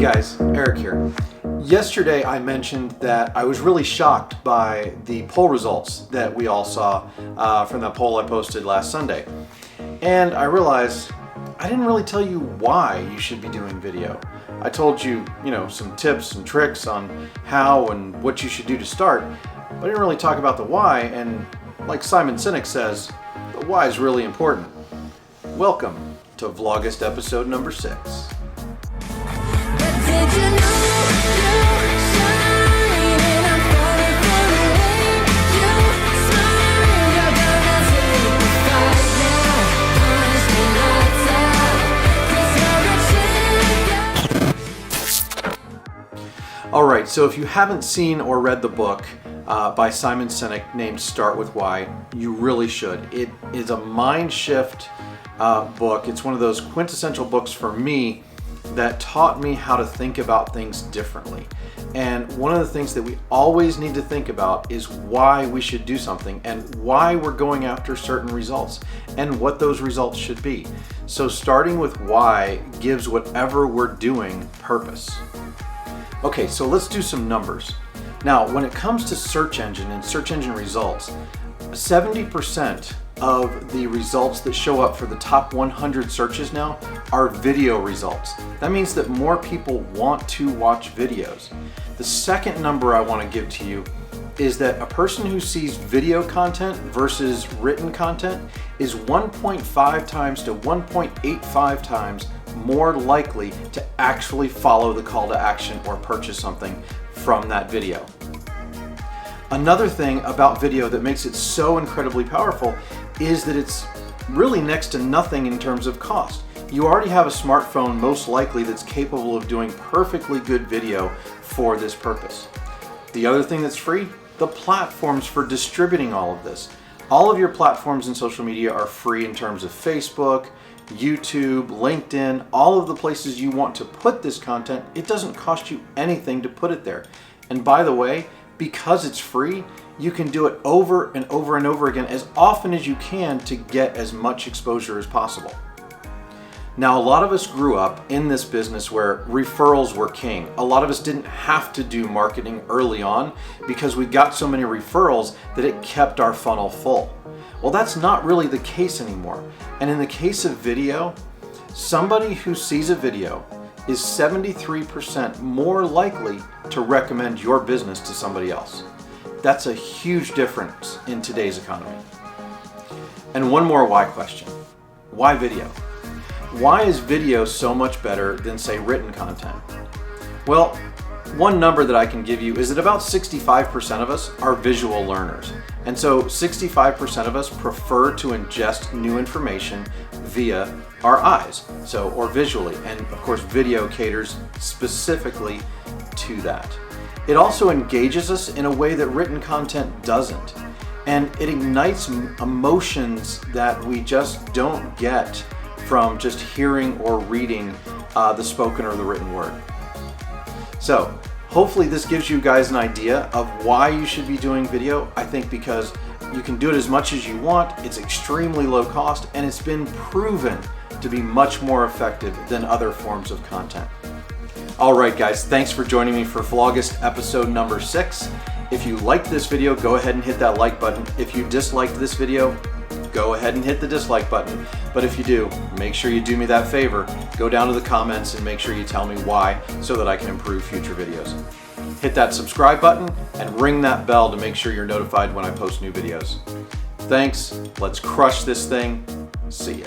guys, Eric here. Yesterday I mentioned that I was really shocked by the poll results that we all saw from that poll I posted last Sunday. And I realized I didn't really tell you why you should be doing video. I told you, some tips and tricks on how and what you should do to start, but I didn't really talk about the why, and like Simon Sinek says, the why is really important. Welcome to Vlogust episode number 6. Alright, so if you haven't seen or read the book by Simon Sinek named Start With Why, you really should. It is a mind shift book. It's one of those quintessential books for me that taught me how to think about things differently. And one of the things that we always need to think about is why we should do something and why we're going after certain results and what those results should be. So starting with why gives whatever we're doing purpose. Okay, so let's do some numbers. Now, when it comes to search engine and search engine results, 70% of the results that show up for the top 100 searches now are video results. That means that more people want to watch videos. The second number I want to give to you is that a person who sees video content versus written content is 1.5 times to 1.85 times more likely to actually follow the call to action or purchase something from that video. Another thing about video that makes it so incredibly powerful is that it's really next to nothing in terms of cost. You already have a smartphone most likely that's capable of doing perfectly good video for this purpose. The other thing that's free, the platforms for distributing all of this. All of your platforms in social media are free in terms of Facebook, YouTube, LinkedIn, all of the places you want to put this content. It doesn't cost you anything to put it there. And by the way, because it's free, you can do it over and over and over again as often as you can to get as much exposure as possible. Now, a lot of us grew up in this business where referrals were king. A lot of us didn't have to do marketing early on because we got so many referrals that it kept our funnel full. Well, that's not really the case anymore. And in the case of video, somebody who sees a video is 73% more likely to recommend your business to somebody else. That's a huge difference in today's economy. And one more why question. Why video? Why is video so much better than, say, written content? Well, one number that I can give you is that about 65% of us are visual learners. And so 65% of us prefer to ingest new information via our eyes, or visually. And of course, video caters specifically to that. It also engages us in a way that written content doesn't. And it ignites emotions that we just don't get from just hearing or reading the spoken or the written word. So hopefully this gives you guys an idea of why you should be doing video. I think because you can do it as much as you want, it's extremely low cost, and it's been proven to be much more effective than other forms of content. All right, guys, thanks for joining me for Vlogust episode number 6. If you liked this video, go ahead and hit that like button. If you disliked this video, go ahead and hit the dislike button. But if you do, make sure you do me that favor. Go down to the comments and make sure you tell me why so that I can improve future videos. Hit that subscribe button and ring that bell to make sure you're notified when I post new videos. Thanks. Let's crush this thing. See ya.